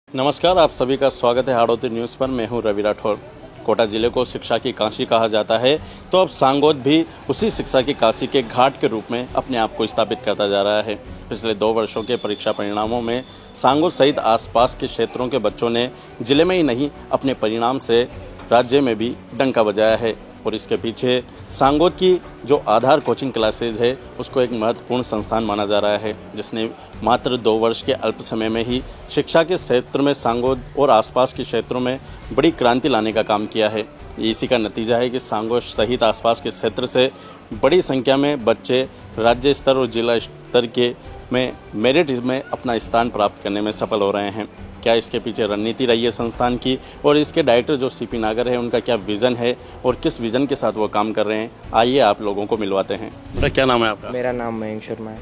नमस्कार, आप सभी का स्वागत है हाड़ौती न्यूज़ पर। मैं हूं रवि राठौर। कोटा जिले को शिक्षा की काशी कहा जाता है, तो अब सांगोद भी उसी शिक्षा की काशी के घाट के रूप में अपने आप को स्थापित करता जा रहा है। पिछले 2 वर्षों के परीक्षा परिणामों में सांगोद सहित आसपास के क्षेत्रों के बच्चों ने जिले में ही नहीं अपने परिणाम से राज्य में भी डंका बजाया है। और इसके पीछे सांगोद की जो आधार कोचिंग क्लासेज है उसको एक महत्वपूर्ण संस्थान माना जा रहा है, जिसने मात्र 2 वर्ष के अल्प समय में ही शिक्षा के क्षेत्र में सांगोद और आसपास के क्षेत्रों में बड़ी क्रांति लाने का काम किया है। इसी का नतीजा है कि सांगोद सहित आसपास के क्षेत्र से बड़ी संख्या में बच्चे राज्य स्तर और जिला स्तर के में मेरिट में अपना स्थान प्राप्त करने में सफल हो रहे हैं। क्या इसके पीछे रणनीति रही है संस्थान की, और इसके डायरेक्टर जो सीपी नागर है उनका क्या विज़न है और किस विज़न के साथ वो काम कर रहे हैं, आइए आप लोगों को मिलवाते हैं। बेटा, क्या नाम है आपका? मेरा नाम मयंक शर्मा है।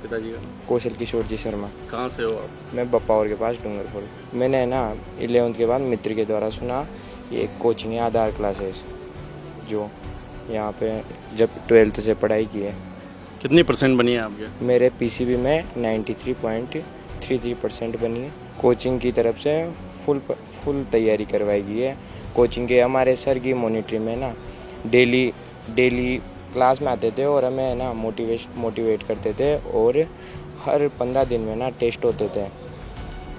पिताजी का? कौशल किशोर जी शर्मा। कहाँ से हो आप? मैं बप्पावर के पास डूंगरपुर। मैंने ना 11th के बाद मित्र के द्वारा सुना ये एक कोचिंग है आधार क्लासेस, जो यहाँ पे जब 12th से पढ़ाई की है। कितनी % बनी है आपके? मेरे पीसीबी में 93.33% बनी है। कोचिंग की तरफ से फुल तैयारी करवाई गई है। कोचिंग के हमारे सर की मॉनिटरिंग में ना डेली क्लास में आते थे और हमें ना मोटिवेट करते थे, और हर 15 दिन में ना टेस्ट होते थे,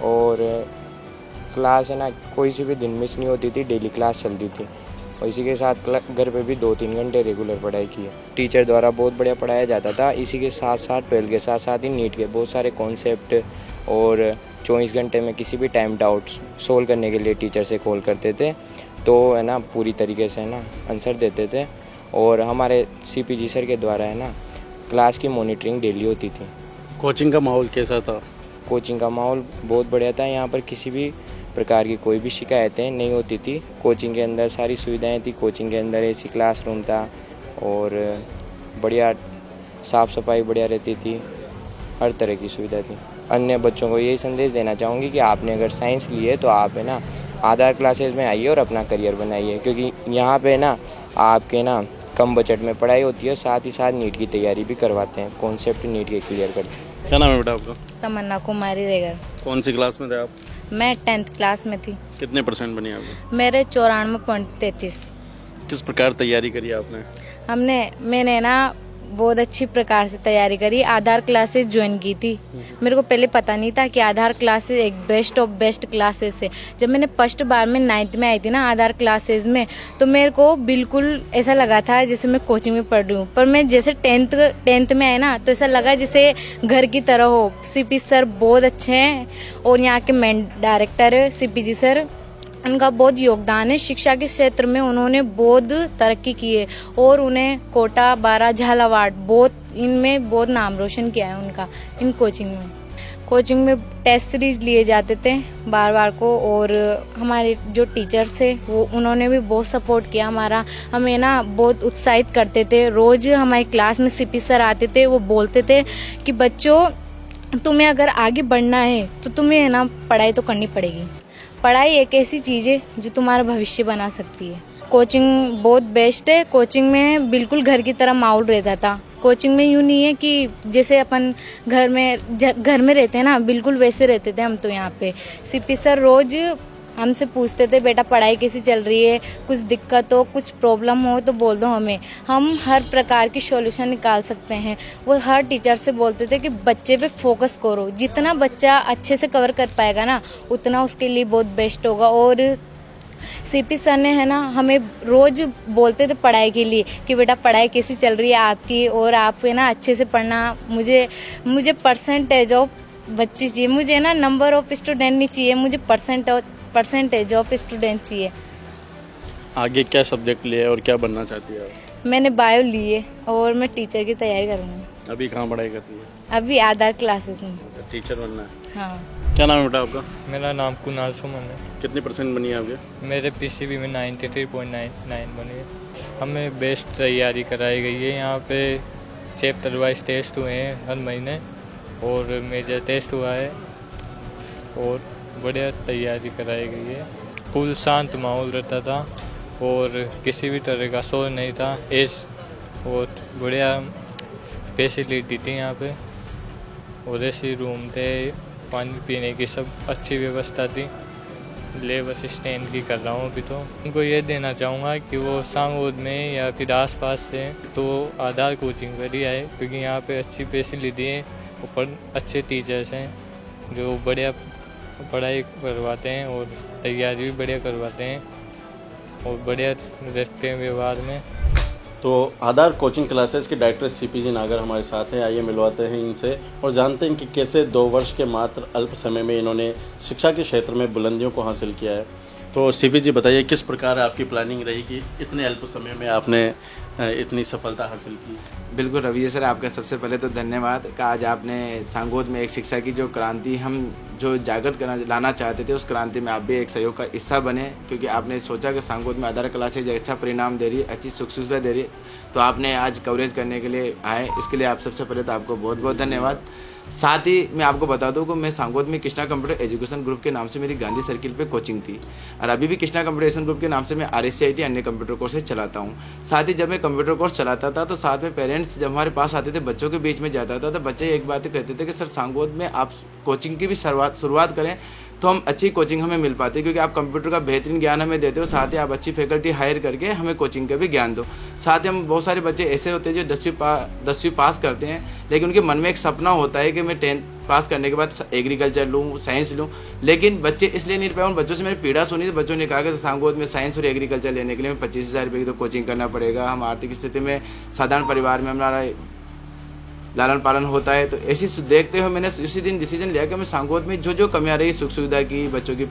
और क्लास है ना कोई सी भी दिन मिस नहीं होती थी, डेली क्लास चलती थी। और इसी के साथ घर पे भी 2-3 घंटे रेगुलर पढ़ाई की है। टीचर द्वारा बहुत बढ़िया पढ़ाया जाता था। इसी के साथ साथ 12th के साथ साथ ही नीट के बहुत सारे कॉन्सेप्ट, और 24 घंटे में किसी भी टाइम डाउट्स सोल्व करने के लिए टीचर से कॉल करते थे, तो है ना पूरी तरीके से ना आंसर देते थे। और हमारे सीपीजी सर के द्वारा है ना क्लास की मॉनिटरिंग डेली होती थी। कोचिंग का माहौल कैसा था? कोचिंग का माहौल बहुत बढ़िया था। यहाँ पर किसी भी प्रकार की कोई भी शिकायतें नहीं होती थी। कोचिंग के अंदर सारी सुविधाएं थी। कोचिंग के अंदर एसी क्लासरूम था, और बढ़िया साफ़ सफाई बढ़िया रहती थी, हर तरह की सुविधा थी। अन्य बच्चों को यही संदेश देना चाहूँगी कि आपने अगर साइंस ली है तो आप है ना आधार क्लासेस में आइए और अपना करियर बनाइए, क्योंकि यहाँ पे ना आपके ना कम बजट में पढ़ाई होती है, साथ ही साथ नीट की तैयारी भी करवाते हैं, कॉन्सेप्ट नीट के क्लियर करते हैं। क्या नाम है बेटा आपका? तमन्ना कुमारी रेगर। कौन सी क्लास में थे आप? मैं 10th क्लास में थी। कितने % बनी आपकी? मेरे 94.33। किस प्रकार तैयारी करी आपने? मैंने ना बहुत अच्छी प्रकार से तैयारी करी। आधार क्लासेस ज्वाइन की थी। मेरे को पहले पता नहीं था कि आधार क्लासेस एक बेस्ट ऑफ बेस्ट क्लासेस है। जब मैंने फर्स्ट बार में 9th में आई थी ना आधार क्लासेस में, तो मेरे को बिल्कुल ऐसा लगा था जैसे मैं कोचिंग में पढ़ रही हूँ। पर मैं जैसे 10th में आई ना, तो ऐसा लगा जैसे घर की तरह हो। सीपी सर बहुत अच्छे हैं, और यहाँ के मेन डायरेक्टर है सीपीजी सर, उनका बहुत योगदान है शिक्षा के क्षेत्र में। उन्होंने बहुत तरक्की की है, और उन्हें कोटा, बारा, झालावाड़ इनमें बहुत नाम रोशन किया है उनका। इन कोचिंग में टेस्ट सीरीज लिए जाते थे बार को, और हमारे जो टीचर्स थे उन्होंने भी बहुत सपोर्ट किया हमारा। हमें ना बहुत उत्साहित करते थे। रोज़ हमारी क्लास में सीपी सर आते थे, वो बोलते थे कि बच्चों, तुम्हें अगर आगे बढ़ना है तो तुम्हें ना पढ़ाई तो करनी पड़ेगी। पढ़ाई एक ऐसी चीज़ है जो तुम्हारा भविष्य बना सकती है। कोचिंग बहुत बेस्ट है। कोचिंग में बिल्कुल घर की तरह माहौल रहता था। कोचिंग में यूँ नहीं है कि जैसे अपन घर में रहते हैं ना, बिल्कुल वैसे रहते थे हम तो यहाँ पे। सीपी सर रोज़ हमसे पूछते थे, बेटा पढ़ाई कैसी चल रही है, कुछ दिक्कत हो, कुछ प्रॉब्लम हो तो बोल दो हमें, हम हर प्रकार की सॉल्यूशन निकाल सकते हैं। वो हर टीचर से बोलते थे कि बच्चे पे फोकस करो, जितना बच्चा अच्छे से कवर कर पाएगा ना उतना उसके लिए बहुत बेस्ट होगा। और सीपी सर ने है ना हमें रोज़ बोलते थे पढ़ाई के लिए कि बेटा पढ़ाई कैसी चल रही है आपकी, और आप है ना अच्छे से पढ़ना। मुझे परसेंटेज ऑफ बच्ची चाहिए, मुझे ना नंबर ऑफ स्टूडेंट नहीं चाहिए, मुझे परसेंटेज ऑफ स्टूडेंट चाहिए। आगे क्या सब्जेक्ट लिए और क्या बनना चाहती है आप? मैंने बायो ली है, और मैं टीचर की तैयारी करूँगी। अभी कहाँ पढ़ाई करती है? अभी आधार क्लासेस में। टीचर बनना है? हाँ। क्या नाम है बेटा आपका? मेरा नाम कुणाल सुमन है। कितनी % बनी है आपके? मेरे पीसीबी में 93.99 बनी है। हमें बेस्ट तैयारी कराई गई है। यहाँ पे चैप्टर वाइज टेस्ट हुए हैं हर महीने, और मेजर टेस्ट हुआ है, और बढ़िया तैयारी कराई गई है। फुल शांत माहौल रहता था, और किसी भी तरह का शोर नहीं था। बहुत बढ़िया फैसिलिटी थी यहाँ पे, और ऐसी रूम थे, पानी पीने की सब अच्छी व्यवस्था थी। लेब असिस्टेंट की कर रहा हूँ अभी। तो उनको ये देना चाहूँगा कि वो सांगोद में या फिर आसपास से तो आधार कोचिंग पर ही आए, क्योंकि यहाँ पे अच्छी फैसिलिटी है, ऊपर अच्छे टीचर्स हैं जो बढ़िया पढ़ाई करवाते हैं और तैयारी भी बढ़िया करवाते हैं और बढ़िया रहते हैं व्यवहार में। तो आधार कोचिंग क्लासेस के डायरेक्टर सीपीजी नागर हमारे साथ हैं। आइए मिलवाते हैं इनसे और जानते हैं कि कैसे 2 वर्ष के मात्र अल्प समय में इन्होंने शिक्षा के क्षेत्र में बुलंदियों को हासिल किया है। तो सीपीजी बताइए, किस प्रकार आपकी प्लानिंग रही कि इतने अल्प समय में आपने इतनी सफलता हासिल की? बिल्कुल रवि सर, आपका सबसे पहले तो धन्यवाद कि आज आपने सांगोद में एक शिक्षा की जो क्रांति हम जो जागृत करना लाना चाहते थे, उस क्रांति में आप भी एक सहयोग का हिस्सा बने, क्योंकि आपने सोचा कि सांगोद में आधार क्लासेज अच्छा परिणाम दे रही है, अच्छी सुख सुविधा दे रही है, तो आपने आज कवरेज करने के लिए आए। इसके लिए आप सबसे पहले तो आपको बहुत बहुत धन्यवाद। साथ ही मैं आपको बता दूं कि मैं सांगोद में कृष्णा कंप्यूटर एजुकेशन ग्रुप के नाम से मेरी गांधी सर्किल पे कोचिंग थी, और अभी भी कृष्णा कंप्यूटर एजुकेशन ग्रुप के नाम से मैं RSCIT अन्य कंप्यूटर कोर्सेज चलाता हूं। साथ ही जब मैं कंप्यूटर कोर्स चलाता था तो साथ में पेरेंट्स जब हमारे पास आते थे, बच्चों के बीच में जाता था, तो बच्चे एक बात कहते थे कि सर सांगोद में आप कोचिंग की भी शुरुआत करें तो हम अच्छी कोचिंग हमें मिल पाती है, क्योंकि आप कंप्यूटर का बेहतरीन ज्ञान हमें देते हो, साथ ही आप अच्छी फैकल्टी हायर करके हमें कोचिंग का भी ज्ञान दो। साथ ही हम बहुत सारे बच्चे ऐसे होते हैं जो 10वीं पास करते हैं, लेकिन उनके मन में एक सपना होता है कि मैं 10th पास करने के बाद एग्रीकल्चर लूँ, साइंस लूँ, लेकिन बच्चे इसलिए नहीं पाए। उन बच्चों से मैंने पीड़ा सुनी, तो बच्चों ने कहा कि सांगोद में साइंस और एग्रीकल्चर लेने के लिए 25,000 रुपये की तो कोचिंग करना पड़ेगा, हम आर्थिक स्थिति में साधारण परिवार में हमारा लालन पालन होता है। तो ऐसी देखते हुए मैंने उसी दिन डिसीजन लिया कि मैं सांगोद में जो कमियाँ रही, सुख सुविधा की, बच्चों की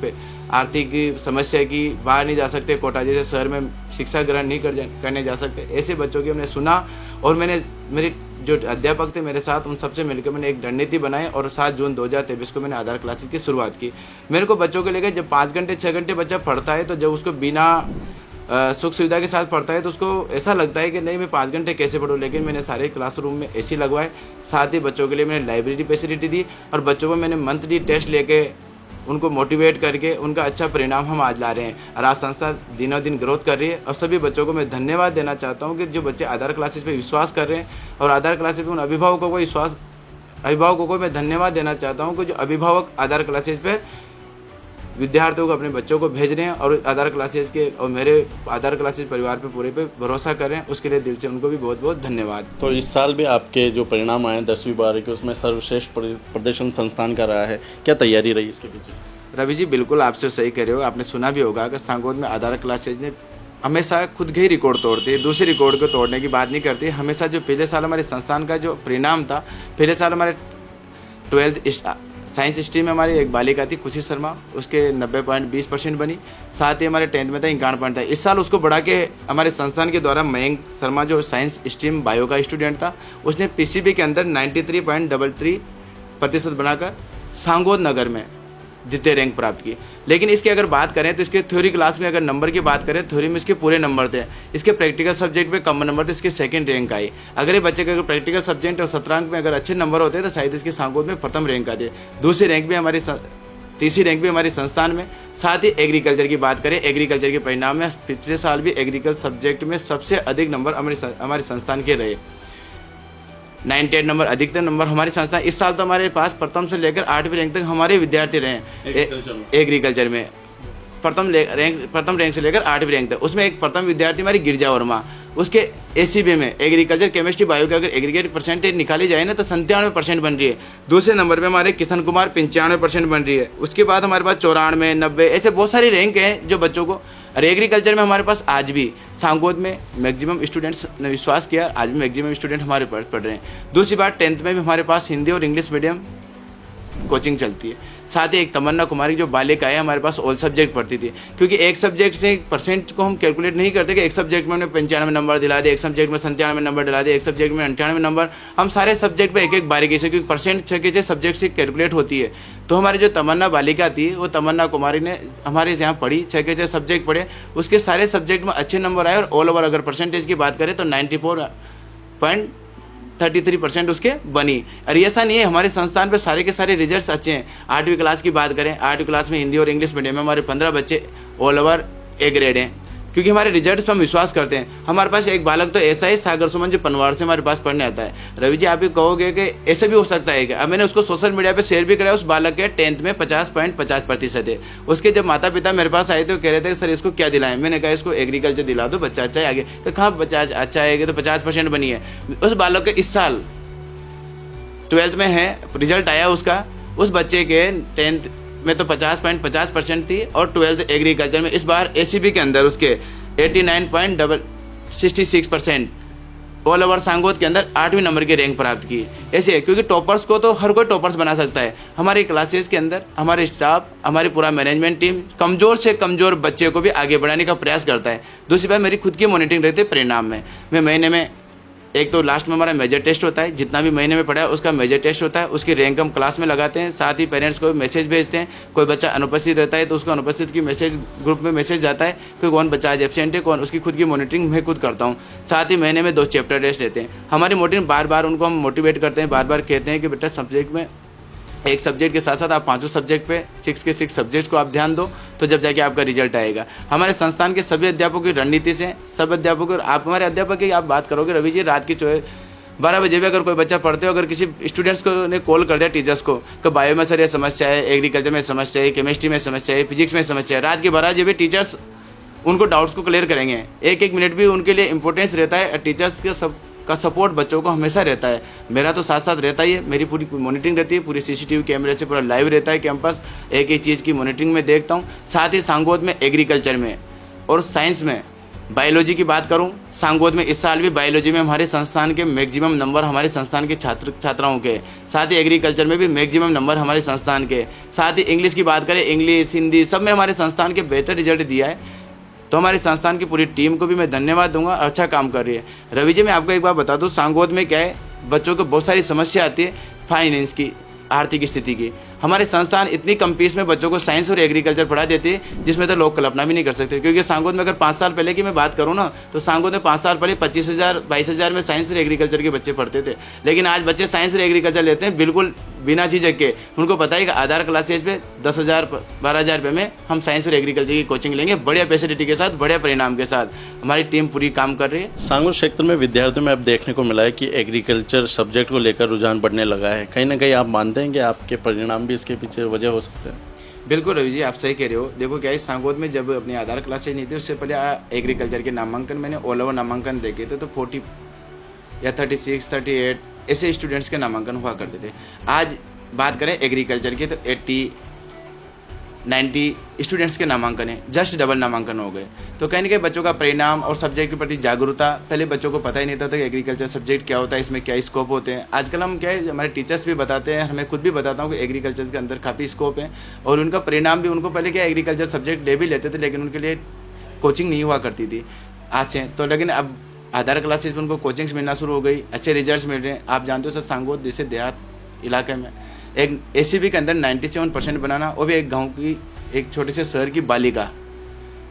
आर्थिक समस्या की, बाहर नहीं जा सकते, कोटा जैसे शहर में शिक्षा ग्रहण नहीं करने जा सकते, ऐसे बच्चों की हमने सुना, और मैंने मेरे जो अध्यापक थे मेरे साथ, उन सबसे मिलकर मैंने एक रणनीति बनाई और 7 जून 2023 को मैंने आधार क्लासेस की शुरुआत की। मेरे को बच्चों को लेकर जब 5 घंटे 6 घंटे बच्चा पढ़ता है, तो जब उसको बिना सुख सुविधा के साथ पढ़ता है तो उसको ऐसा लगता है कि नहीं मैं 5 घंटे कैसे पढूं, लेकिन मैंने सारे क्लासरूम में AC लगवाए। साथ ही बच्चों के लिए मैंने लाइब्रेरी फैसिलिटी दी, और बच्चों को मैंने मंथली टेस्ट लेके उनको मोटिवेट करके उनका अच्छा परिणाम हम आज ला रहे हैं, और आज संस्था दिनों दिन ग्रोथ कर रही है। और सभी बच्चों को मैं धन्यवाद देना चाहता हूँ कि जो बच्चे आधार क्लासेस पे विश्वास कर रहे हैं, और आधार क्लासेस पे उन अभिभावकों को मैं धन्यवाद देना चाहता हूँ कि जो अभिभावक आधार क्लासेस पे विद्यार्थियों को, अपने बच्चों को भेज रहे हैं और आधार क्लासेस के और मेरे आधार क्लासेस परिवार पे पूरे पे भरोसा कर रहे हैं, उसके लिए दिल से उनको भी बहुत बहुत धन्यवाद। तो इस साल भी आपके जो परिणाम आए 10वीं 12वीं के, उसमें सर्वश्रेष्ठ प्रदर्शन संस्थान का रहा है, क्या तैयारी रही इसके पीछे? रवि जी बिल्कुल आपसे सही कह रहे हो। आपने सुना भी होगा कि सांगोद में आधार क्लासेज ने हमेशा खुद के ही रिकॉर्ड तोड़ते हैं, दूसरे रिकॉर्ड को तोड़ने की बात नहीं करती। हमेशा जो पहले साल हमारे संस्थान का जो परिणाम था, पहले साल हमारे 12th साइंस स्ट्रीम में हमारी एक बालिका थी खुशी शर्मा, उसके 90.20% बनी। साथ ही हमारे 10th में था 51 था। इस साल उसको बढ़ा के हमारे संस्थान के द्वारा मयंक शर्मा जो साइंस स्ट्रीम बायो का स्टूडेंट था, उसने PCB के अंदर 93.33% बनाकर सांगोद नगर में द्वितीय रैंक प्राप्त की। लेकिन इसकी अगर बात करें तो इसके थ्योरी क्लास में अगर नंबर की बात करें, थ्योरी में इसके पूरे नंबर थे, इसके प्रैक्टिकल सब्जेक्ट में कम नंबर थे, इसके 2nd रैंक आई। अगर ये बच्चे के अगर प्रैक्टिकल सब्जेक्ट और सत्रांक में अगर अच्छे नंबर होते तो शायद इसके सांगोद में 1st रैंक आते, 2री रैंक भी हमारी 3री रैंक भी हमारे संस्थान में। साथ ही एग्रीकल्चर की बात करें, एग्रीकल्चर के परिणाम में पिछले साल भी एग्रीकल्चर सब्जेक्ट में सबसे अधिक नंबर हमारे संस्थान के रहे, 98 नंबर अधिकतम नंबर हमारी संस्था। इस साल तो हमारे पास प्रथम से लेकर 8वीं रैंक तक हमारे विद्यार्थी रहे एग्रीकल्चर में, प्रथम रैंक से लेकर 8वीं रैंक तक। उसमें एक प्रथम विद्यार्थी हमारी गिरजा वर्मा, उसके ACB में एग्रीकल्चर केमिस्ट्री बायो के अगर एग्रीगेट परसेंटेज निकाली जाए ना तो 97% बन रही है। दूसरे नंबर पे हमारे किशन कुमार 95% बन रही है। उसके बाद हमारे पास 94, 90 ऐसे बहुत सारी रैंक हैं जो बच्चों को। और एग्रीकल्चर में हमारे पास आज भी सांगोद में मैक्सिमम स्टूडेंट्स ने विश्वास किया, आज भी मैक्सिमम स्टूडेंट हमारे पास पढ़ रहे हैं। दूसरी बात 10th में भी हमारे पास हिंदी और इंग्लिश मीडियम कोचिंग चलती है। साथ ही एक तमन्ना कुमारी जो बालिका है हमारे पास ऑल सब्जेक्ट पढ़ती थी, क्योंकि एक सब्जेक्ट से परसेंट को हम कैलकुलेट नहीं करते कि एक सब्जेक्ट में हमने 95 नंबर दिला दिए, एक सब्जेक्ट में 97 नंबर दिला दिए, एक सब्जेक्ट में 98 नंबर। हम सारे सब्जेक्ट पे एक एक बारीकी से, क्योंकि परसेंट 6 के सब्जेक्ट से कैलकुलेट होती है। तो हमारी जो तमन्ना बालिका थी वो तमन्ना कुमारी ने हमारे यहाँ पढ़ी, 6 के 6 सब्जेक्ट पढ़े, उसके सारे सब्जेक्ट में अच्छे नंबर आए। और ऑल ओवर अगर परसेंटेज की बात करें तो 94.33% उसके बनी। और ऐसा नहीं है, हमारे संस्थान पे सारे के सारे रिजल्ट्स अच्छे हैं। 8वीं क्लास की बात करें, 8वीं क्लास में हिंदी और इंग्लिश मीडियम में हमारे 15 बच्चे ऑल ओवर A ग्रेड हैं। क्योंकि हमारे रिजल्ट्स पर हम विश्वास करते हैं। हमारे पास एक बालक तो ऐसा ही सागर सुमन जो पनवाड़ से हमारे पास पढ़ने आता है। रवि जी, आप भी कहोगे कि ऐसे भी हो सकता है क्या? अब मैंने उसको सोशल मीडिया पे शेयर भी कराया, उस बालक के 10th में 50.50% है। उसके जब माता पिता मेरे पास आए तो कह रहे थे सर इसको क्या दिलाएं? मैंने कहा इसको एग्रीकल्चर दिला दो, बच्चा अच्छा है आगे। तो कहाँ बच्चा अच्छा आएगा? तो 50% बनी है। उस बालक के इस साल 12th में है, रिजल्ट आया उसका, उस बच्चे के 10th में तो 50.50% थी और 12th एग्रीकल्चर में इस बार ACB के अंदर उसके 89.66% ऑल ओवर सांगोद के अंदर 8वें नंबर की रैंक प्राप्त की। ऐसे क्योंकि टॉपर्स को तो हर कोई टॉपर्स बना सकता है। हमारी क्लासेस के अंदर हमारे स्टाफ, हमारी पूरा मैनेजमेंट टीम कमज़ोर से कमज़ोर बच्चे को भी आगे बढ़ाने का प्रयास करता है। दूसरी बात, मेरी खुद की मॉनिटरिंग रहती है परिणाम में। मैं महीने में एक तो लास्ट में हमारा मेजर टेस्ट होता है, जितना भी महीने में पढ़ा है उसका मेजर टेस्ट होता है, उसकी रैंक हम क्लास में लगाते हैं। साथ ही पेरेंट्स को मैसेज भेजते हैं। कोई बच्चा अनुपस्थित रहता है तो उसको अनुपस्थित की मैसेज ग्रुप में मैसेज जाता है कि कौन बच्चा आज एब्सेंट है, कौन, उसकी खुद की मॉनिटरिंग मैं खुद करता हूँ। साथ ही महीने में 2 चैप्टर टेस्ट रहते हैं। हमारी मॉनिटरिंग बार बार उनको हम मोटिवेट करते हैं, बार बार कहते हैं कि बेटा सब्जेक्ट में एक सब्जेक्ट के साथ साथ आप 5 सब्जेक्ट पे 6 के 6 सब्जेक्ट को आप ध्यान दो, तो जब जाके आपका रिजल्ट आएगा। हमारे संस्थान के सभी अध्यापकों की रणनीति से, सब अध्यापकों, आप हमारे अध्यापक की आप बात करोगे रवि जी, रात की 12 बजे भी अगर कोई बच्चा पढ़ते हो, अगर किसी स्टूडेंट्स को ने कॉल कर दिया टीचर्स को कि बायो में सर ये समस्या है, एग्रीकल्चर में समस्या है, केमिस्ट्री में समस्या है, फिजिक्स में समस्या है, रात के 12 बजे टीचर्स उनको डाउट्स को क्लियर करेंगे। एक मिनट भी उनके लिए इंपॉर्टेंस रहता है। टीचर्स के का सपोर्ट बच्चों को हमेशा रहता है। मेरा तो साथ साथ रहता ही है, मेरी पूरी मॉनिटरिंग रहती है, पूरी CCTV कैमरे से पूरा लाइव रहता है कैंपस। एक एक चीज़ की मॉनिटरिंग में देखता हूँ। साथ ही सांगोद में एग्रीकल्चर में और साइंस में, बायोलॉजी की बात करूं, सांगोद में इस साल भी बायोलॉजी में हमारे संस्थान के मैक्सिमम नंबर हमारे संस्थान के छात्राओं के, साथ ही एग्रीकल्चर में भी मैक्सिमम नंबर हमारे संस्थान के, साथ ही इंग्लिश की बात करें, इंग्लिश हिंदी सब में हमारे संस्थान के बेहतर रिजल्ट दिया है। तो हमारे संस्थान की पूरी टीम को भी मैं धन्यवाद दूंगा, अच्छा काम कर रही है। रवि जी, मैं आपको एक बात बता दूं, सांगोद में क्या है, बच्चों को बहुत सारी समस्या आती है फाइनेंस की, आर्थिक स्थिति की। हमारे संस्थान इतनी कम फीस में बच्चों को साइंस और एग्रीकल्चर पढ़ा देती है जिसमें तो लोग कल्पना भी नहीं कर सकते। क्योंकि सांगोद में अगर 5 साल पहले की मैं बात करूं ना, तो सांगोद में 5 साल पहले 25,000 22,000 में साइंस और एग्रीकल्चर के बच्चे पढ़ते थे। लेकिन आज बच्चे साइंस और एग्रीकल्चर लेते हैं बिल्कुल बिना झिझक के। उनको पता है कि आधार क्लासेज पे 10,000 12,000 रुपये में हम साइंस और एग्रीकल्चर की कोचिंग लेंगे, बढ़िया फैसिलिटी के साथ, बढ़िया परिणाम के साथ। हमारी टीम पूरी काम कर रही है। सांगोद क्षेत्र में विद्यार्थियों में अब देखने को मिला है कि एग्रीकल्चर सब्जेक्ट को लेकर रुझान बढ़ने लगा है। कहीं ना कहीं आप मानते हैं कि आपके परिणाम भी इसके पीछे वजह हो सकते हैं? बिल्कुल रवि जी, आप सही कह रहे हो। देखो क्या है, सांगोद में जब अपनी आधार क्लासेज नहीं थी, उससे पहले एग्रीकल्चर के नामांकन मैंने ऑल ओवर नामांकन देखे थे, तो 40 या 36 38 ऐसे स्टूडेंट्स के नामांकन हुआ करते थे। आज बात करें एग्रीकल्चर की तो 80 90 स्टूडेंट्स के नामांकन है, जस्ट डबल नामांकन हो गए। तो कहीं ना कहीं बच्चों का परिणाम और सब्जेक्ट के प्रति जागरूकता, पहले बच्चों को पता ही नहीं था कि एग्रीकल्चर सब्जेक्ट क्या होता है, इसमें क्या स्कोप होते हैं। आजकल हम क्या है, हमारे टीचर्स भी बताते हैं, हमें खुद भी बताता हूँ कि एग्रीकल्चर के अंदर काफ़ी स्कोप है और उनका परिणाम भी, उनको पहले क्या एग्रीकल्चर सब्जेक्ट ले भी लेते थे लेकिन उनके लिए कोचिंग नहीं हुआ करती थी आज से। तो लेकिन अब आधार क्लासेज में उनको कोचिंग्स मिलना शुरू हो गई, अच्छे रिजल्ट मिल रहे हैं। आप जानते हो सर, सांगोद जैसे देहात इलाके में एक ACB के अंदर 97% बनाना, वो भी एक गांव की, एक छोटे से शहर की बालिका,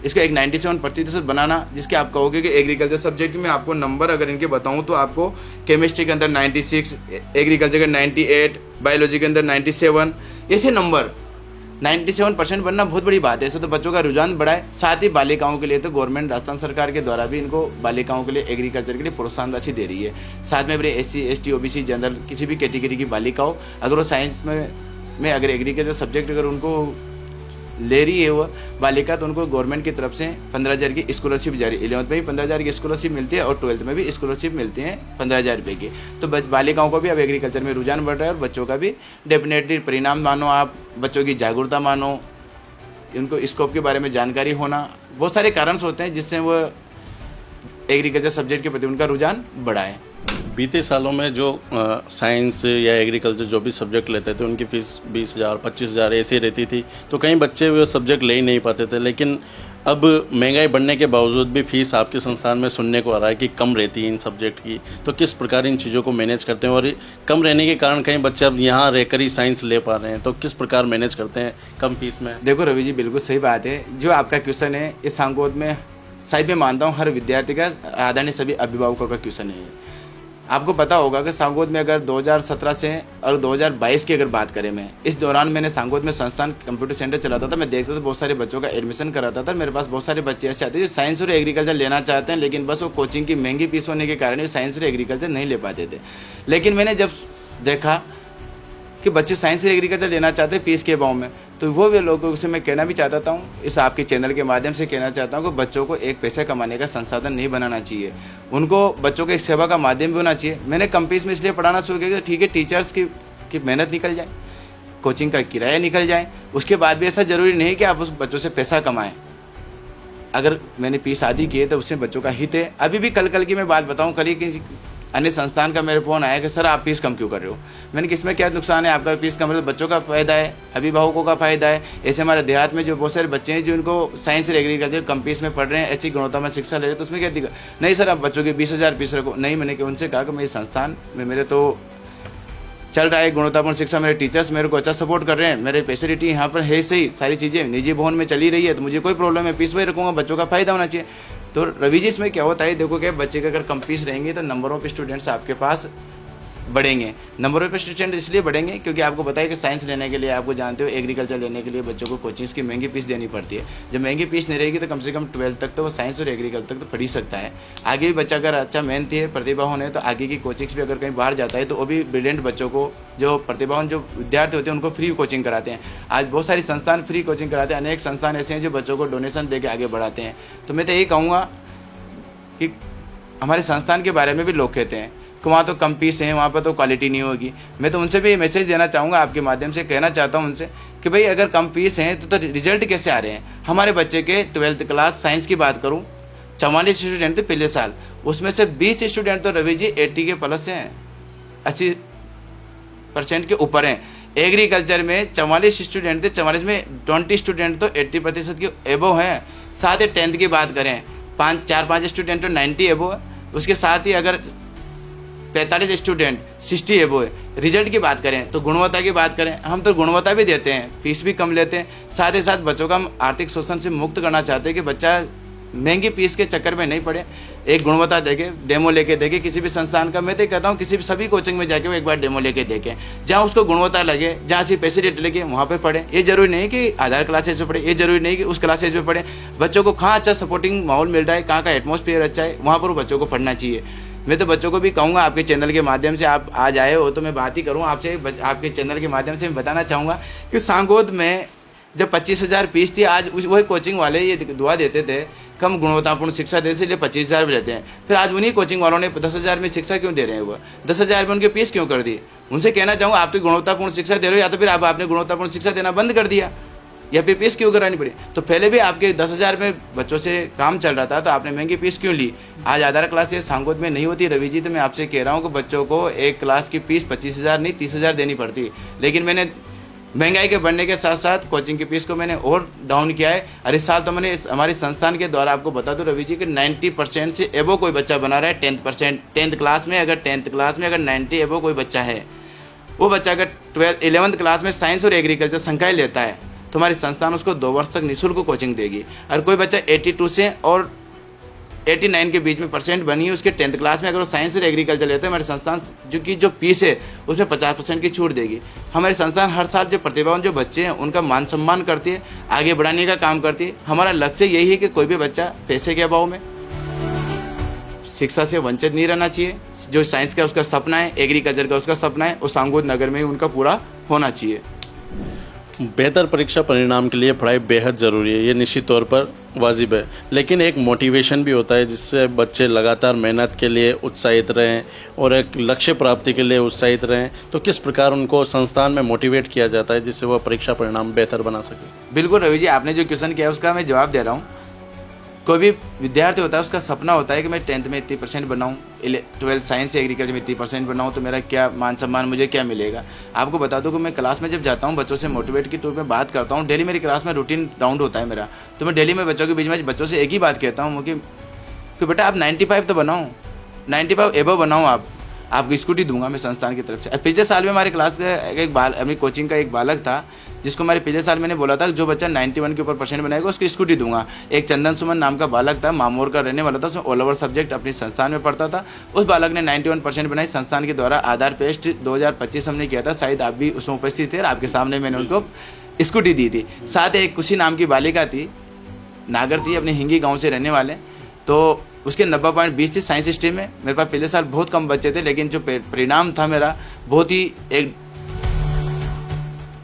इसको एक 97% बनाना, जिसके आप कहोगे कि एग्रीकल्चर सब्जेक्ट में आपको नंबर अगर इनके बताऊं तो आपको केमिस्ट्री के अंदर 96, एग्रीकल्चर के 98, बायोलॉजी के अंदर 97, ऐसे नंबर 97% बनना बहुत बड़ी बात है। ऐसे तो बच्चों का रुझान बढ़ा है। साथ ही बालिकाओं के लिए तो गवर्नमेंट राजस्थान सरकार के द्वारा भी इनको बालिकाओं के लिए एग्रीकल्चर के लिए प्रोत्साहन राशि दे रही है। साथ में अपने SC ST OBC जनरल किसी भी कैटेगरी की बालिका हो, अगर वो साइंस में अगर एग्रीकल्चर सब्जेक्ट अगर उनको ले रही है वो बालिका, तो उनको गवर्नमेंट की तरफ से 15,000 की स्कॉलरशिप जारी, 11th में भी 15,000 की स्कॉलरशिप मिलती है और 12th में भी स्कॉलरशिप मिलती है 15,000 रुपये की। तो बालिकाओं को भी अब एग्रीकल्चर में रुझान बढ़ रहा है और बच्चों का भी डेफिनेटली परिणाम मानो, आप बच्चों की जागरूकता मानो, उनको स्कोप के बारे में जानकारी होना, बहुत सारे कारण होते हैं जिससे वो एग्रीकल्चर सब्जेक्ट के प्रति उनका रुझान बढ़ा है। बीते सालों में जो साइंस या एग्रीकल्चर जो भी सब्जेक्ट लेते थे उनकी फ़ीस 20,000 25,000 ऐसी रहती थी, तो कई बच्चे वो सब्जेक्ट ले ही नहीं पाते थे। लेकिन अब महंगाई बढ़ने के बावजूद भी फ़ीस आपके संस्थान में सुनने को आ रहा है कि कम रहती है इन सब्जेक्ट की। तो किस प्रकार इन चीज़ों को मैनेज करते हैं? और कम रहने के कारण कई बच्चे अब यहाँ रहकर ही साइंस ले पा रहे हैं, तो किस प्रकार मैनेज करते हैं कम फीस में? देखो रवि जी, बिल्कुल सही बात है। जो आपका क्वेश्चन है, इस सांगोद में शायद मैं मानता हूँ हर विद्यार्थी का, आदरणीय सभी अभिभावकों का क्वेश्चन है। आपको पता होगा कि सांगोद में अगर 2017 से और 2022 की अगर बात करें, मैं इस दौरान मैंने सांगोद में संस्थान कंप्यूटर सेंटर चलाता था। मैं देखता था बहुत सारे बच्चों का एडमिशन कराता था। मेरे पास बहुत सारे बच्चे ऐसे आते हैं जो साइंस और एग्रीकल्चर लेना चाहते हैं, लेकिन बस वो कोचिंग की महंगी फीस होने के कारण वो साइंस और एग्रीकल्चर नहीं ले पाते थे। लेकिन मैंने जब देखा कि बच्चे साइंस और एग्रीकल्चर लेना चाहते हैं फीस के अभाव में, तो वो वे लोगों से मैं कहना भी चाहता हूँ, इस आपके चैनल के माध्यम से कहना चाहता हूँ कि बच्चों को एक पैसे कमाने का संसाधन नहीं बनाना चाहिए, उनको बच्चों को एक सेवा का माध्यम भी होना चाहिए। मैंने कम फीस में इसलिए पढ़ाना शुरू किया कि ठीक है, टीचर्स की मेहनत निकल जाए, कोचिंग का किराया निकल जाए, उसके बाद भी ऐसा ज़रूरी नहीं कि आप उस बच्चों से पैसा कमाएं। अगर मैंने फीस आदि की है तो उससे बच्चों का हित है। अभी भी कल की मैं बात बताऊँ, कल ही किसी अन्य संस्थान का मेरे फ़ोन आया कि सर आप फीस कम क्यों कर रहे हो। मैंने कि इसमें क्या नुकसान है, आपका फीस कम है तो बच्चों का फ़ायदा है, अभिभावकों का फ़ायदा है। ऐसे हमारे देहात में जो बहुत सारे बच्चे हैं जो इनको साइंस और एग्रीकल्चर कम फीस में पढ़ रहे हैं, ऐसी गुणवत्ता में शिक्षा ले रहे हैं, तो उसमें क्या दिक्कत नहीं सर, आप बच्चों के 20,000 फीस रखो। नहीं, मैंने उनसे कहा कि मेरे संस्थान में मेरे तो चल रहा है गुणवत्तापूर्ण शिक्षा, मेरे टीचर्स मेरे को अच्छा सपोर्ट कर रहे हैं, मेरे फैसिलिटी यहाँ पर है सही, सारी चीज़ें निजी भवन में चली रही है, तो मुझे कोई प्रॉब्लम है, फीस वही रखूँगा, बच्चों का फ़ायदा होना चाहिए। तो रवि जी इसमें क्या होता है, देखो क्या बच्चे का अगर कम फीस रहेंगे तो नंबर ऑफ स्टूडेंट्स आपके पास बढ़ेंगे। नंबर ऑफ स्टूडेंट इसलिए बढ़ेंगे क्योंकि आपको बताया कि साइंस लेने के लिए, आपको जानते हो एग्रीकल्चर लेने के लिए बच्चों को कोचिंग्स की महंगी फीस देनी पड़ती है। जब महंगी फीस नहीं रहेगी तो कम से कम 12th तक तो वो साइंस और एग्रीकल्चर तक तो पढ़ ही सकता है। आगे भी बच्चा अगर अच्छा मेहनत है, प्रतिभावान है, तो आगे की कोचिंग्स भी अगर कहीं बाहर जाता है तो वो भी ब्रिलियंट बच्चों को, जो प्रतिभावान जो विद्यार्थी होते हैं उनको फ्री कोचिंग कराते हैं। आज बहुत सारी संस्थान फ्री कोचिंग कराते हैं, अनेक संस्थान ऐसे हैं जो बच्चों को डोनेशन दे के आगे बढ़ाते हैं। तो मैं तो यही कहूँगा कि हमारे संस्थान के बारे में भी लोग कहते हैं कि वहाँ तो कम फीस है, वहाँ पर तो क्वालिटी नहीं होगी। मैं तो उनसे भी मैसेज देना चाहूँगा, आपके माध्यम से कहना चाहता हूँ उनसे कि भाई अगर कम फीस है तो रिजल्ट कैसे आ रहे हैं। हमारे बच्चे के 12th क्लास साइंस की बात करूँ, 44 स्टूडेंट थे पहले साल, उसमें से 20 स्टूडेंट तो रवि जी 80 के प्लस हैं, 80% के ऊपर हैं। एग्रीकल्चर में 44 स्टूडेंट थे, 44 में 20 स्टूडेंट तो 80% के एबो हैं। साथ ही 10th की बात करें, 4-5 स्टूडेंट तो 90 एबो है, उसके साथ ही अगर 45 स्टूडेंट 60 एबो है। रिजल्ट की बात करें तो गुणवत्ता की बात करें, हम तो गुणवत्ता भी देते हैं, फीस भी कम लेते हैं। साथ ही साथ बच्चों का हम आर्थिक शोषण से मुक्त करना चाहते हैं कि बच्चा महंगी फीस के चक्कर में नहीं पड़े, एक गुणवत्ता देखे, डेमो लेके देखे किसी भी संस्थान का। मैं तो कहता हूँ किसी भी सभी कोचिंग में जाके वो एक बार डेमो लेके देखें, जहाँ उसको गुणवत्ता लगे, जहाँ सी फैसिलिटी लगे वहाँ पे पढ़े। ये जरूरी नहीं कि आधार क्लासेज में पढ़े, ये जरूरी नहीं कि उस क्लासेज में पढ़े। बच्चों को कहाँ अच्छा सपोर्टिंग माहौल मिल रहा है, कहाँ का एटमॉस्फेयर अच्छा है, वहाँ पर बच्चों को पढ़ना चाहिए। मैं तो बच्चों को भी कहूँगा, आपके चैनल के माध्यम से आप आज आए हो तो मैं बात ही करूँ आपसे, आपके चैनल के माध्यम से मैं बताना चाहूँगा कि सांगोद में जब 25,000 फीस थी, आज वही कोचिंग वाले ये दुआ देते थे कम गुणवत्तापूर्ण शिक्षा देने से, इसलिए 25,000 लेते हैं। फिर आज उन्हीं कोचिंग वालों ने 10,000 में शिक्षा क्यों दे रहे हैं, वो 10,000 में उनकी फीस क्यों कर दी। उनसे कहना चाहूँगा, आप तो गुणवत्तापूर्ण शिक्षा दे रहे हो, या तो फिर आपने गुणवत्तापूर्ण शिक्षा देना बंद कर दिया, या फिर फीस क्यों करानी पड़ी। तो पहले भी आपके 10,000 में बच्चों से काम चल रहा था, तो आपने महंगी फीस क्यों ली। आज आधार क्लासेस सांगोद में नहीं होती रवि जी, तो मैं आपसे कह रहा हूँ कि बच्चों को एक क्लास की फीस 25,000 नहीं 30,000 देनी पड़ती। लेकिन मैंने महंगाई के बढ़ने के साथ साथ कोचिंग की फीस को मैंने और डाउन किया है। और इस साल तो मैंने हमारे संस्थान के द्वारा आपको बता दूं रवि जी कि 90% से एबो कोई बच्चा बना रहा है 10th क्लास में। अगर 10th क्लास में अगर 90 एबो कोई बच्चा है, वो बच्चा अगर 11th क्लास में साइंस और एग्रीकल्चर संकाय लेता है तो हमारी संस्थान उसको 2 वर्ष तक निःशुल्क कोचिंग देगी। और कोई बच्चा 82 से और 89 के बीच में परसेंट बनी है, उसके 10th क्लास में अगर वो साइंस और एग्रीकल्चर लेते हैं, हमारे संस्थान जो फीस है उसमें 50% की छूट देगी। हमारे संस्थान हर साल जो प्रतिभावान जो बच्चे हैं उनका मान सम्मान करती है, आगे बढ़ाने का काम करती है। हमारा लक्ष्य यही है कि कोई भी बच्चा पैसे के अभाव में शिक्षा से वंचित नहीं रहना चाहिए। जो साइंस का उसका सपना है, एग्रीकल्चर का उसका सपना है, वो सांगोद नगर में ही उनका पूरा होना चाहिए। बेहतर परीक्षा परिणाम के लिए पढ़ाई बेहद ज़रूरी है, ये निश्चित तौर पर वाजिब है, लेकिन एक मोटिवेशन भी होता है जिससे बच्चे लगातार मेहनत के लिए उत्साहित रहें और एक लक्ष्य प्राप्ति के लिए उत्साहित रहें। तो किस प्रकार उनको संस्थान में मोटिवेट किया जाता है जिससे वह परीक्षा परिणाम बेहतर बना सके। बिल्कुल रवि जी, आपने जो क्वेश्चन किया उसका मैं जवाब दे रहा हूँ। कोई भी विद्यार्थी होता है उसका सपना होता है कि मैं 10th में इतनी % बनाऊँ, 12th साइंस एग्रीकल्चर में इतनी % बनाऊँ तो मेरा क्या मान सम्मान, मुझे क्या मिलेगा। आपको बता दूं कि मैं क्लास में जब जाता हूँ बच्चों से मोटिवेट की टूर में बात करता हूँ, डेली मेरी क्लास में रूटीन राउंड होता है मेरा, तो मैं डेली में बच्चों के बीच में बच्चों से एक ही बात कहता हूँ कि बेटा आप 95 तो बनाओ, 95 एबव बनाओ आप। आपको स्कूटी दूंगा मैं संस्थान की तरफ से। पिछले साल में हमारे क्लास का अपनी कोचिंग का एक बालक था जिसको हमारे पिछले साल मैंने बोला था जो बच्चा 91 के ऊपर परसेंट बनाएगा उसको स्कूटी दूंगा। एक चंदन सुमन नाम का बालक था, मामोर का रहने वाला था, उसमें ऑल ओवर सब्जेक्ट अपनी संस्थान में पढ़ता था। उस बालक ने 91% बनाई। संस्थान के द्वारा आधार टेस्ट 2025 हमने किया था, शायद आप भी उसमें उपस्थित थे और आपके सामने मैंने उसको स्कूटी दी थी। साथ एक खुशी नाम की बालिका थी, नागर थी, अपने हिंगी गाँव से रहने वाले, तो उसके 90.20 थी साइंस स्ट्रीम में। मेरे पास पिछले साल बहुत कम बच्चे थे लेकिन जो परिणाम था मेरा बहुत ही एक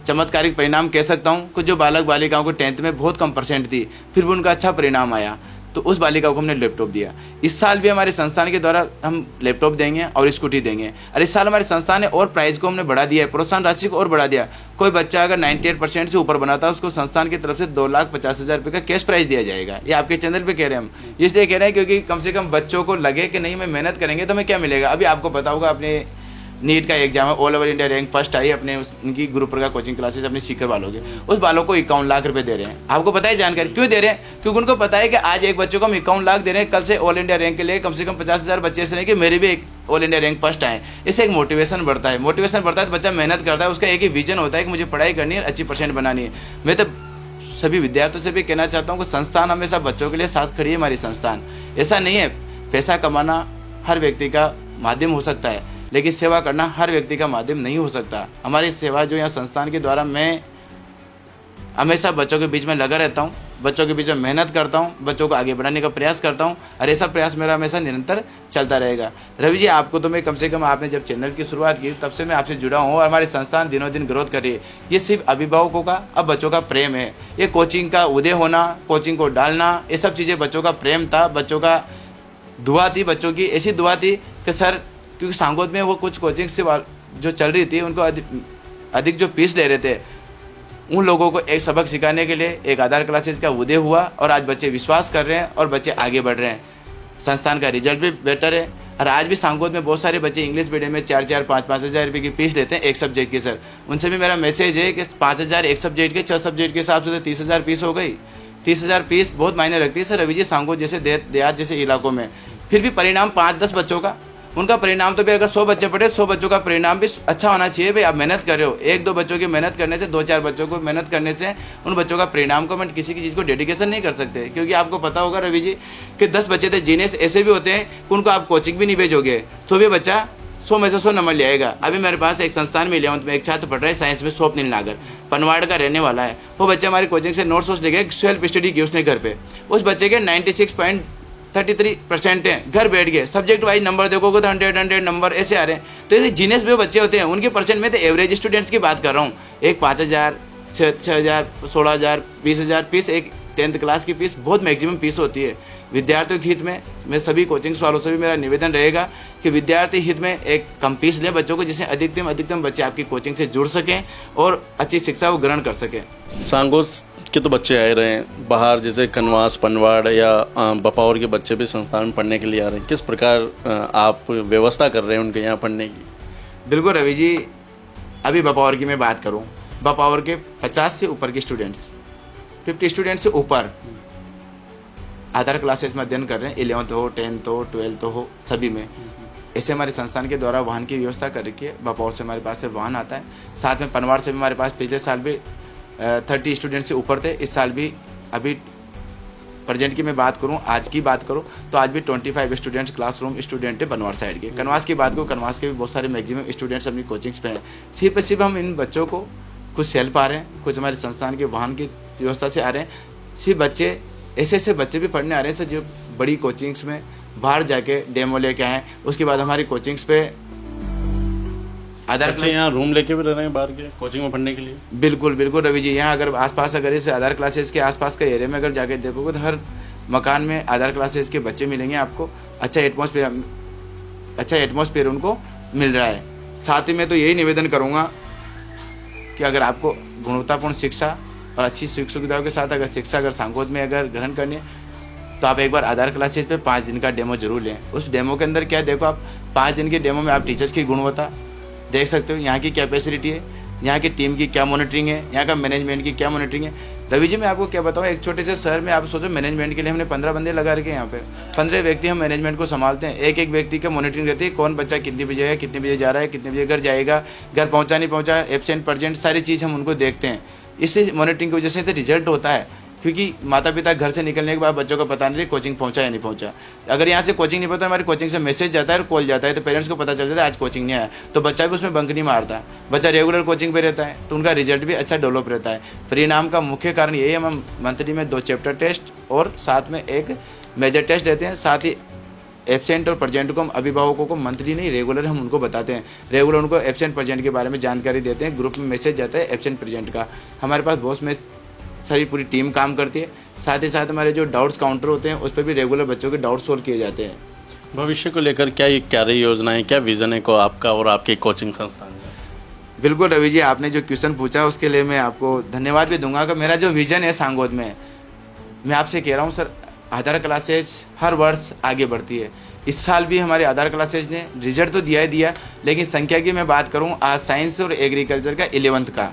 चमत्कारिक परिणाम कह सकता हूँ। कुछ जो बालक बालिकाओं को 10th में बहुत कम परसेंट थी फिर भी उनका अच्छा परिणाम आया, तो उस बालिका को हमने लैपटॉप दिया। इस साल भी हमारे संस्थान के द्वारा हम लैपटॉप देंगे और स्कूटी देंगे। और इस साल हमारे संस्थान ने और प्राइस को हमने बढ़ा दिया है, प्रोत्साहन राशि को और बढ़ा दिया। कोई बच्चा अगर 98% से ऊपर बनाता है उसको संस्थान की तरफ से 2,50,000 रुपये का कैश प्राइज दिया जाएगा। ये आपके चैनल पे कह रहे हैं हम, इसलिए कह रहे हैं क्योंकि कम से कम बच्चों को लगे कि नहीं मैं मेहनत करेंगे तो हमें क्या मिलेगा। अभी आपको पता होगा अपने नीट का एग्जाम है, all over India rank first आई अपने उनकी गुरु प्रज्ञा कोचिंग क्लासेस अपने सीकर वालों के, उस बालों को 51 लाख रुपए दे रहे हैं। आपको पता है जानकारी क्यों दे रहे हैं? क्योंकि उनको पता है कि आज एक बच्चों को हम 51 लाख दे रहे हैं, कल से ऑल इंडिया रैंक के लिए कम से कम 50,000 बच्चे ऐसे नहीं कि मेरे भी एक ऑल इंडिया रैंक फर्स्ट आए। इससे एक मोटिवेशन बढ़ता है, मोटिवेशन बढ़ता है तो बच्चा मेहनत करता है, उसका एक ही विजन होता है कि मुझे पढ़ाई करनी है, अच्छी परसेंट बनानी है। मैं तो सभी विद्यार्थियों से भी कहना चाहता हूँ कि संस्थान हमेशा बच्चों के लिए साथ खड़ी है। हमारी संस्थान ऐसा नहीं है, पैसा कमाना हर व्यक्ति का माध्यम हो सकता है लेकिन सेवा करना हर व्यक्ति का माध्यम नहीं हो सकता। हमारी सेवा जो यहाँ संस्थान के द्वारा मैं हमेशा बच्चों के बीच में लगा रहता हूँ, बच्चों के बीच में मेहनत करता हूँ, बच्चों को आगे बढ़ाने का प्रयास करता हूँ और ऐसा प्रयास मेरा हमेशा निरंतर चलता रहेगा। रवि जी, आपको तो मैं कम से कम आपने जब चैनल की शुरुआत की तब से मैं आपसे जुड़ा हूँ और हमारे संस्थान दिनों दिन ग्रोथ कर रही है। ये सिर्फ अभिभावकों का अब बच्चों का प्रेम है। ये कोचिंग का उदय होना, कोचिंग को डालना, ये सब चीज़ें बच्चों का प्रेम था, बच्चों का दुआ थी, बच्चों की ऐसी दुआ थी कि सर, क्योंकि सांगोद में वो कुछ कोचिंग से जो चल रही थी उनको अधिक जो फीस ले रहे थे, उन लोगों को एक सबक सिखाने के लिए एक आधार क्लासेस का उदय हुआ और आज बच्चे विश्वास कर रहे हैं और बच्चे आगे बढ़ रहे हैं। संस्थान का रिजल्ट भी बेटर है और आज भी सांगोद में बहुत सारे बच्चे इंग्लिश मीडियम में 4,000 5,000 रुपये की फीस लेते हैं एक सब्जेक्ट की। सर, उनसे भी मेरा मैसेज है कि 5,000 एक सब्जेक्ट के, 6 सब्जेक्ट के हिसाब से तो 30,000 फीस हो गई। 30,000 फीस बहुत मायने रखती है सर रवि जी, सांगोद जैसे देहात जैसे इलाकों में। फिर भी परिणाम 5-10 बच्चों का, उनका परिणाम तो भी अगर 100 बच्चे पढ़े 100 बच्चों का परिणाम भी अच्छा होना चाहिए। भाई आप मेहनत कर रहे हो, 1-2 बच्चों की मेहनत करने से, 2-4 बच्चों को मेहनत करने से उन बच्चों का परिणाम को हम किसी की चीज़ को डेडिकेशन नहीं कर सकते। क्योंकि आपको पता होगा रवि जी कि 10 बच्चे थे जीनियस ऐसे भी होते हैं कि उनको आप कोचिंग भी नहीं भेजोगे तो भी बच्चा 100 में से 100 नंबर ले आएगा। अभी मेरे पास एक संस्थान में 11th में एक छात्र पढ़ रहा है साइंस में, स्वप्निल नागर, पनवाड़ का रहने वाला है। वो बच्चा हमारी कोचिंग से नोट्स वोट्स लेके सेल्फ स्टडी की उसने घर पे, उस बच्चे के 96.33% हैं। घर बैठ गए, सब्जेक्ट वाइज नंबर देखोगे तो 100 नंबर ऐसे आ रहे हैं। तो ये जीनियस भी बच्चे होते हैं, उनके परसेंट में तो एवरेज स्टूडेंट्स की बात कर रहा हूँ। एक 5,000 6,000 16,000 20,000 फीस, एक 10th क्लास की फीस बहुत मैक्सिमम फीस होती है। विद्यार्थियों के हित में मैं सभी कोचिंग्स वालों से भी मेरा निवेदन रहेगा कि विद्यार्थी हित में एक कम फीस लें बच्चों को, जिससे अधिकतम बच्चे आपकी कोचिंग से जुड़ सकें और अच्छी शिक्षा वो ग्रहण कर सकें। सांगोद के तो बच्चे आ रहे हैं बाहर, जैसे कनवास, पनवाड़ या बपावर के बच्चे भी संस्थान में पढ़ने के लिए आ रहे हैं। किस प्रकार आप व्यवस्था कर रहे हैं उनके यहाँ पढ़ने की? बिल्कुल रवि जी, अभी बपावर की मैं बात करूँ, बपावर के 50 से ऊपर के स्टूडेंट्स, 50 स्टूडेंट्स से ऊपर आधार क्लासेस में अध्ययन कर रहे हैं। 11th हो, 10th हो, 12th हो, सभी में। ऐसे हमारे संस्थान के द्वारा वाहन की व्यवस्था कर रखी है। बपावर से हमारे पास से वाहन आता है, साथ में पनवाड़ से भी हमारे पास पिछले साल भी 30 स्टूडेंट्स से ऊपर थे। इस साल भी अभी प्रेजेंट की मैं बात करूं, आज की बात करूं तो आज भी 25 स्टूडेंट्स क्लासरूम स्टूडेंट है बनवाड़ साइड के। कनवास की बात करूं, कनवास के भी बहुत सारे मैक्सिमम स्टूडेंट्स अपनी कोचिंग्स पे हैं। सिर्फ हम इन बच्चों को कुछ सेल्फ आ रहे हैं, कुछ हमारे संस्थान के वाहन की व्यवस्था से आ रहे हैं। सिर्फ बच्चे ऐसे बच्चे भी पढ़ने आ रहे हैं सर जो बड़ी कोचिंग्स में बाहर जाके डेमो लेके आए, उसके बाद हमारी कोचिंग्स पे आधार क्लास यहाँ रूम लेके भी रह रहे हैं बाहर के कोचिंग में पढ़ने के लिए। बिल्कुल रवि जी, यहाँ अगर आसपास अगर इस आधार क्लासेस के आसपास के एरिया में अगर जाके देखोगे तो हर मकान में आधार क्लासेस के बच्चे मिलेंगे आपको। अच्छा एटमॉस्फेयर उनको मिल रहा है। साथ ही मैं तो यही निवेदन करूँगा कि अगर आपको गुणवत्तापूर्ण शिक्षा और अच्छी सुख सुविधाओं के साथ अगर शिक्षा अगर सांगोद में अगर ग्रहण करनी है तो आप एक बार आधार क्लासेस पे 5 दिन का डेमो जरूर लें। उस डेमो के अंदर क्या देखो, आप 5 दिन के डेमो में आप टीचर्स की गुणवत्ता देख सकते हो, यहाँ की कैपेसिटी है, यहाँ की टीम की क्या मॉनिटरिंग है, यहाँ का मैनेजमेंट की क्या मॉनिटरिंग है। रवि जी मैं आपको क्या बताऊँ, एक छोटे से शहर में आप सोचो मैनेजमेंट के लिए हमने 15 बंदे लगा रखे हैं। यहाँ पे 15 व्यक्ति हम मैनेजमेंट को संभालते हैं। एक एक व्यक्ति का मॉनिटरिंग रहती है, कौन बच्चा कितनी बजे है, कितने बजे जा रहा है, कितने बजे घर जाएगा, घर पहुँचा नहीं पहुँचा, एब्सेंट प्रेजेंट सारी चीज़ हम उनको देखते हैं। इससे मॉनिटरिंग की वजह से तो रिजल्ट होता है, क्योंकि माता पिता घर से निकलने के बाद बच्चों को पता नहीं कोचिंग पहुंचा या नहीं पहुंचा। अगर यहाँ से कोचिंग नहीं पहुंचा, हमारी कोचिंग से मैसेज जाता है और कॉल जाता है, तो पेरेंट्स को पता चल जाता है आज कोचिंग नहीं आया, तो बच्चा भी उसमें बंक नहीं मारता, बच्चा रेगुलर कोचिंग पे रहता है, तो उनका रिजल्ट भी अच्छा डेवलप रहता है। परिणाम का मुख्य कारण यही है, हम मंथली में 2 चैप्टर टेस्ट और साथ में एक मेजर टेस्ट देते हैं। साथ ही एब्सेंट और प्रेजेंट को हम अभिभावकों को मंथली नहीं रेगुलर हम उनको बताते हैं। रेगुलर उनको एब्सेंट प्रेजेंट के बारे में जानकारी देते हैं। ग्रुप में मैसेज जाता है एब्सेंट प्रेजेंट का। हमारे पास बहुत में सारी पूरी टीम काम करती है। साथ ही साथ हमारे जो डाउट्स काउंटर होते हैं उस पर भी रेगुलर बच्चों के डाउट सोल्व किए जाते हैं। भविष्य को लेकर क्या ये कार्य योजना है, क्या विजन है को आपका और आपके कोचिंग संस्थान का? बिल्कुल रवि जी, आपने जो क्वेश्चन पूछा उसके लिए मैं आपको धन्यवाद भी दूंगा कि मेरा जो विजन है सांगोद में, मैं आपसे कह रहा हूँ सर, आधार क्लासेज हर वर्ष आगे बढ़ती है। इस साल भी हमारे आधार क्लासेज ने रिजल्ट तो दिया ही दिया, लेकिन संख्या की मैं बात करूँ, आज साइंस और एग्रीकल्चर का 11th का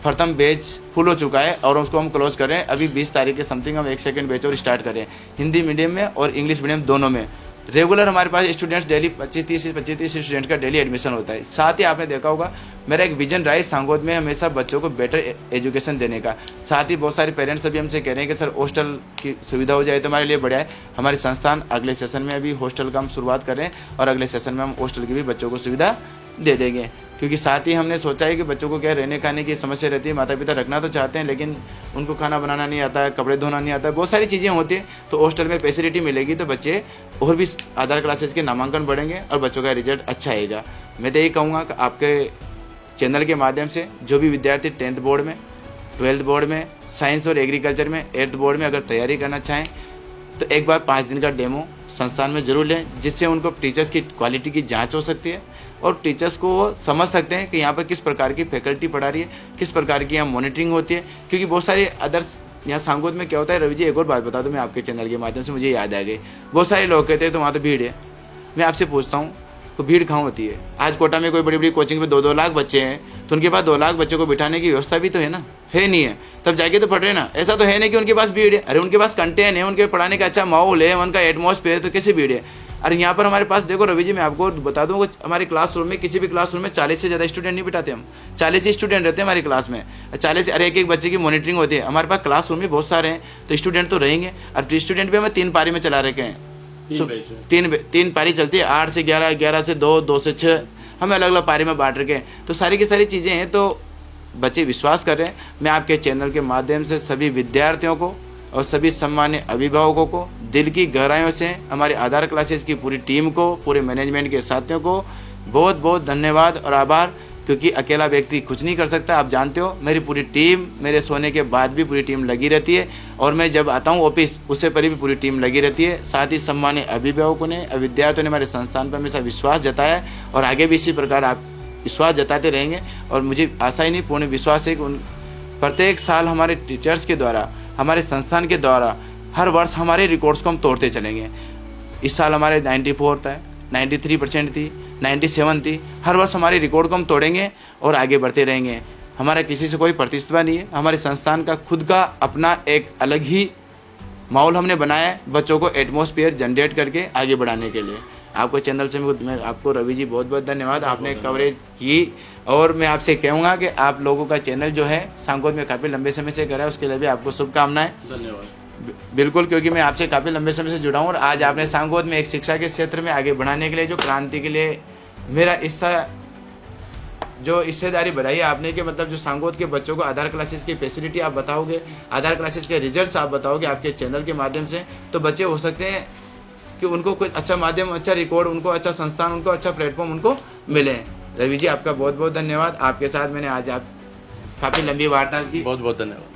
प्रथम बैच फुल हो चुका है और उसको हम क्लोज कर रहे हैं। अभी 20 तारीख के समथिंग हम एक सेकंड बैच और स्टार्ट कर रहे हैं, हिंदी मीडियम में और इंग्लिश मीडियम दोनों में। रेगुलर हमारे पास स्टूडेंट्स डेली 25-30 स्टूडेंट का डेली एडमिशन होता है। साथ ही आपने देखा होगा मेरा एक विजन रहा है सांगोद में हमेशा बच्चों को बेटर एजुकेशन देने का। साथ ही बहुत सारे पेरेंट्स अभी हमसे कह रहे हैं कि सर हॉस्टल की सुविधा हो जाए तो हमारे लिए बढ़िया है। हमारे संस्थान अगले सेशन में अभी हॉस्टल का हम शुरुआत कर रहे हैं और अगले सेशन में हम हॉस्टल की भी बच्चों को सुविधा दे देंगे, क्योंकि साथ ही हमने सोचा है कि बच्चों को क्या रहने खाने की समस्या रहती है। माता पिता रखना तो चाहते हैं लेकिन उनको खाना बनाना नहीं आता है, कपड़े धोना नहीं आता है, बहुत सारी चीज़ें होती हैं। तो हॉस्टल में फैसिलिटी मिलेगी तो बच्चे और भी आधार क्लासेज के नामांकन बढ़ेंगे और बच्चों का रिजल्ट अच्छा आएगा। मैं तो यही कहूँगा कि आपके चैनल के माध्यम से जो भी विद्यार्थी 10th बोर्ड में, 12th बोर्ड में, साइंस और एग्रीकल्चर में, 8th बोर्ड में अगर तैयारी करना चाहें तो एक बार 5 दिन का डेमो संस्थान में ज़रूर लें, जिससे उनको टीचर्स की क्वालिटी की जांच हो सकती है और टीचर्स को वो समझ सकते हैं कि यहाँ पर किस प्रकार की फैकल्टी पढ़ा रही है, किस प्रकार की यहाँ मॉनिटरिंग होती है। क्योंकि बहुत सारे अदर्स यहाँ सांगोद में क्या होता है, रवि जी एक और बात बता दूँ मैं आपके चैनल के माध्यम से, मुझे याद आ गई। बहुत सारे लोग कहते हैं तो वहाँ तो भीड़ है। मैं आपसे पूछता हूँ तो भीड़ कहाँ होती है? आज कोटा में कोई बड़ी बड़ी कोचिंग में 2-2 लाख बच्चे हैं, तो उनके पास 2 लाख बच्चों को बिठाने की व्यवस्था भी तो है ना, है नहीं है, तब जाके तो पढ़ रहे ना। ऐसा तो है नहीं कि उनके पास भीड़ है, अरे उनके पास कंटेंट है, उनके पढ़ाने का अच्छा माहौल है, उनका एटमॉस्फेयर, तो कैसे भीड़ है? अरे यहाँ पर हमारे पास देखो रवि जी, मैं आपको बता दूँ हमारे क्लासरूम में, किसी भी क्लासरूम में 40 से ज़्यादा स्टूडेंट नहीं बिठाते हम। 40 ही स्टूडेंट रहते हैं हमारी क्लास में, 40। अरे एक बच्चे की मॉनिटरिंग होती है। हमारे पास क्लासरूम में बहुत सारे हैं तो स्टूडेंट तो रहेंगे। और स्टूडेंट भी हमें 3 पारी में चला रखे हैं, 3 पारी चलती है, 8 से 11, 11 से 2, 2 से 6, हमें अलग अलग पारी में बांट रखे हैं। तो सारी की सारी चीज़ें हैं, तो बच्चे विश्वास कर रहे हैं। मैं आपके चैनल के माध्यम से सभी विद्यार्थियों को और सभी सम्मान्य अभिभावकों को दिल की गहराइयों से, हमारे आधार क्लासेस की पूरी टीम को, पूरे मैनेजमेंट के साथियों को बहुत बहुत धन्यवाद और आभार, क्योंकि अकेला व्यक्ति कुछ नहीं कर सकता। आप जानते हो मेरी पूरी टीम, मेरे सोने के बाद भी पूरी टीम लगी रहती है, और मैं जब आता हूँ ऑफिस उससे पहले भी पूरी टीम लगी रहती है। साथ ही सम्मान्य अभिभावकों ने, विद्यार्थियों ने हमारे संस्थान पर हमेशा विश्वास जताया है और आगे भी इसी प्रकार आप विश्वास जताते रहेंगे। और मुझे आशा ही नहीं, पूर्ण विश्वास है कि प्रत्येक साल हमारे टीचर्स के द्वारा, हमारे संस्थान के द्वारा हर वर्ष हमारे रिकॉर्ड्स को हम तोड़ते चलेंगे। इस साल हमारे 94 था, 93% थी, 97 थी। हर वर्ष हमारे रिकॉर्ड को हम तोड़ेंगे और आगे बढ़ते रहेंगे। हमारा किसी से कोई प्रतिस्पर्धा नहीं है। हमारे संस्थान का खुद का अपना एक अलग ही माहौल हमने बनाया है, बच्चों को एटमॉस्फेयर जनरेट करके आगे बढ़ाने के लिए। आपको चैनल से मैं आपको रवि जी बहुत बहुत धन्यवाद, आपने कवरेज की। और मैं आपसे कहूँगा कि आप लोगों का चैनल जो है सांगोद में काफ़ी लंबे समय से कर रहा है, उसके लिए भी आपको शुभकामनाएं। धन्यवाद। बिल्कुल, क्योंकि मैं आपसे काफ़ी लंबे समय से जुड़ा हूँ और आज आपने सांगोद में एक शिक्षा के क्षेत्र में आगे बढ़ाने के लिए जो क्रांति के लिए मेरा हिस्सा, जो हिस्सेदारी बढ़ाई है आपने, कि मतलब जो सांगोद के बच्चों को आधार क्लासेस की फैसिलिटी आप बताओगे, आधार क्लासेस के रिजल्ट्स आप बताओगे आपके चैनल के माध्यम से, तो बच्चे हो सकते हैं कि उनको कुछ अच्छा माध्यम, अच्छा रिकॉर्ड, उनको अच्छा संस्थान, उनको अच्छा प्लेटफॉर्म उनको मिले। रवि जी आपका बहुत बहुत धन्यवाद। आपके साथ मैंने आज आप काफ़ी लंबी वार्ता की। बहुत बहुत धन्यवाद।